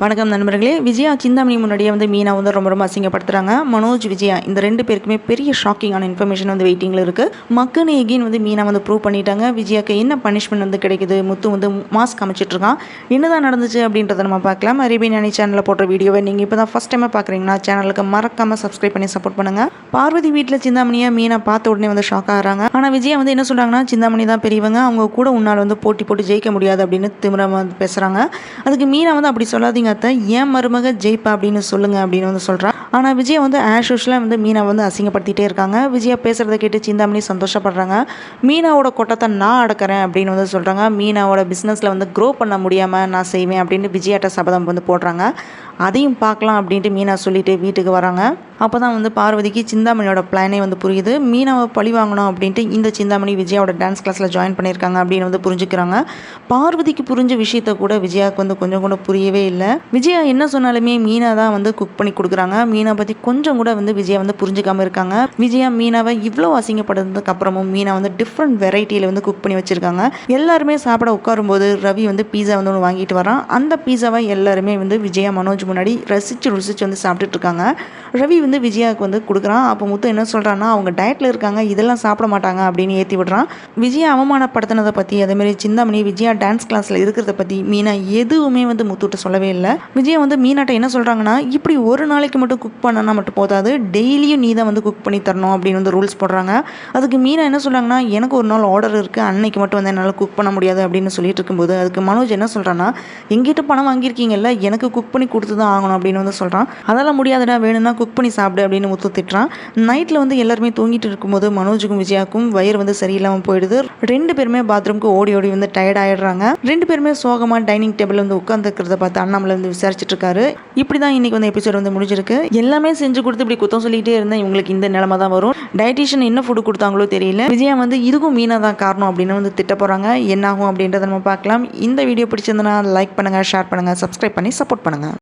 வணக்கம் நண்பர்களே. விஜயா சிந்தாமணி முன்னாடியே மீனா ரொம்ப ரொம்ப அசிங்கப்படுத்துறாங்க. மனோஜ், விஜயா இந்த 2 பேருக்குமே பெரிய ஷாக்கிங்கான இன்ஃபர்மேஷன் வெயிட்டிங்கில் இருக்குது. மக்கள் எகெயின் மீனா ப்ரூவ் பண்ணிட்டாங்க. விஜயாக்கு என்ன பனிஷ்மெண்ட் கிடைக்குது, முத்து மாஸ்க் அமைச்சிட்டு இருக்கான். என்னதான் நடந்துச்சு அப்படின்றத நம்ம பார்க்கலாம். அரேபியன் ஞானி சேனலில் போட்ட வீடியோவை நீங்கள் இப்போ தான் ஃபஸ்ட் டைமாக பார்க்குறீங்கன்னா சேனலுக்கு மறக்காமல் சப்ஸ்கிரைப் பண்ணி சப்போர்ட் பண்ணுங்கள். பார்வதி வீட்டில் சிந்தாமணியை மீனா பார்த்த உடனே ஷாக் ஆகிறாங்க. ஆனால் விஜயா என்ன சொல்கிறாங்கன்னா, சிந்தாமணி தான் பெரியவங்க, அவங்க கூட உன்னால் போட்டி போட்டு ஜெயிக்க முடியாது அப்படின்னு திமிரமா பேசுகிறாங்க. அதுக்கு மீனா அப்படி சொல்லாதீங்க அத்தை, ஏன் மருமக ஜெயிப்பா அப்படின்னு சொல்லுங்க அப்படின்னு சொல்கிறா. ஆனால் விஜயா ஆஸ் யூஷுவலாக மீனா அசிங்கப்படுத்திட்டே இருக்காங்க. விஜயா பேசுகிறத கேட்டு சிந்தாமணி சந்தோஷப்படுறாங்க. மீனாவோட கொட்டத்தை நான் அடக்கிறேன் அப்படின்னு சொல்கிறாங்க. மீனாவோட பிஸ்னஸில் க்ரோ பண்ண முடியாமல் நான் செய்வேன் அப்படின்னு விஜயாட்ட சபதம் போடுறாங்க. அதையும் பார்க்கலாம் அப்படின்ட்டு மீனா சொல்லிட்டு வீட்டுக்கு வராங்க. அப்போ தான் பார்வதிக்கு சிந்தாமணியோட பிளானே புரியுது. மீனாவை பழி வாங்கணும் அப்படின்ட்டு இந்த சிந்தாமணி விஜயாவோட டான்ஸ் கிளாஸில் ஜாயின் பண்ணியிருக்காங்க அப்படின்னு புரிஞ்சுக்கிறாங்க. பார்வதிக்கு புரிஞ்ச விஷயத்த கூட விஜயாவுக்கு கொஞ்சம் கூட புரியவே இல்லை. விஜயா என்ன சொன்னாலுமே மீனா தான் குக் பண்ணி கொடுக்குறாங்க. மீனா பற்றி கொஞ்சம் கூட விஜயா புரிஞ்சுக்காமல் இருக்காங்க. விஜயா மீனாவை இவ்வளோ அசிங்கப்படுறதுக்கு அப்புறமும் மீனா டிஃப்ரெண்ட் வெரைட்டியில் குக் பண்ணி வச்சுருக்காங்க. எல்லாருமே சாப்பிட உட்காரும்போது ரவி பீஸா ஒன்று வாங்கிட்டு வரான். அந்த பீஸாவை எல்லாருமே விஜயா மனோஜ் முன்னாடி ருசிச்சு சாப்பிட்டுட்டு இருக்காங்க. ரவி விஜயாவுக்கு கொடுக்குறான். அப்போ முத்து என்ன சொல்கிறான்னா, அவங்க டயட்டில் இருக்காங்க, இதெல்லாம் சாப்பிட மாட்டாங்க அப்படின்னு ஏற்றி விடுறான். விஜயா அவமானப்படுத்தினதை பற்றி, அதேமாரி சிந்தாமணி விஜயா டான்ஸ் கிளாஸில் இருக்கிறத பற்றி மீனா எதுவுமே முத்துட்ட சொல்லவே இல்லை. விஜயா மீனாட்ட என்ன சொல்கிறாங்கன்னா, இப்படி ஒரு நாளைக்கு மட்டும் குக் பண்ணனா மட்டும் போதாது, டெய்லியும் நீ தான் குக் பண்ணி தரணும் அப்படின்னு ரூல்ஸ் போடுறாங்க. அதுக்கு மீனா என்ன சொல்கிறாங்கன்னா, எனக்கு ஒரு நாள் ஆர்டர் இருக்குது, அன்னைக்கு மட்டும் என்னால் குக் பண்ண முடியாது அப்படின்னு சொல்லிட்டு இருக்கும்போது அதுக்கு மனோஜ் என்ன சொல்கிறான்னா, எங்கிட்ட பணம் வாங்கியிருக்கீங்கல்ல, எனக்கு குக் பண்ணி கொடுத்து தான் ஆகணும் அப்படின்னு சொல்கிறான். அதெல்லாம் முடியாதுடா, வேணும்னா குக் பண்ணி சாப்பிடு அப்படின்னு முத்து திட்டுறான். நைட்டில் எல்லாருமே தூங்கிட்டு இருக்கும்போது மனோஜுக்கும் விஜயாவுக்கும் வயிறு சரியில்லாமல் போயிடுது. 2 பேருமே பாத்ரூமுக்கு ஓடி ஓடி டயர்ட் ஆயிடுறாங்க. 2 பேருமே சோகமாக டைனிங் டேபிள் உட்காந்துக்கிறத பார்த்து அண்ணாமலை விசாரிச்சுட்டு இருக்காரு. இப்படி தான் இன்னைக்கு எபிசோட் முடிஞ்சிருக்கு. எல்லாமே செஞ்சு கொடுத்து இப்படி குத்தம் சொல்லிட்டே இருந்தால் இவங்களுக்கு இந்த நிலைமை தான் வரும். டயட்டிஷியன் என்ன ஃபுட்டு கொடுத்தாங்களோ தெரியல. விஜயா இதுக்கும் மீனா தான் காரணம் அப்படின்னு திட்ட போகிறாங்க. என்னாகும் அப்படின்றத நம்ம பார்க்கலாம். இந்த வீடியோ பிடிச்சிருந்தனா லைக் பண்ணுங்கள், ஷேர் பண்ணுங்கள், சப்ஸ்கிரைப் பண்ணி சப்போர்ட் பண்ணுங்கள்.